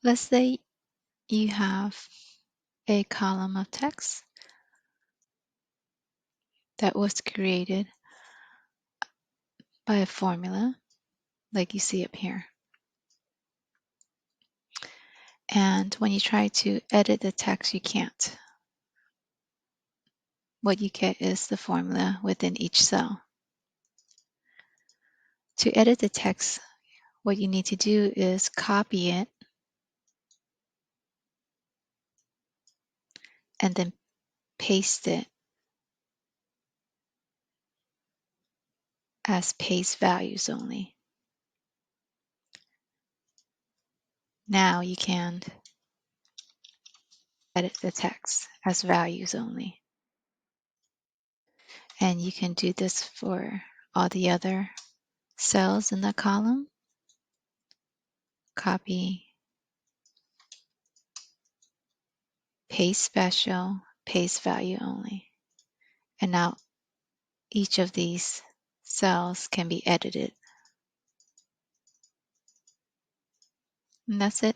Let's say you have a column of text that was created by a formula, like you see up here. And when you try to edit the text, you can't. What you get is the formula within each cell. To edit the text, what you need to do is copy it and then paste it as paste values only. Now you can edit the text as values only. And you can do this for all the other cells in the column. Copy, paste special, paste value only. And now each of these cells can be edited. And that's it.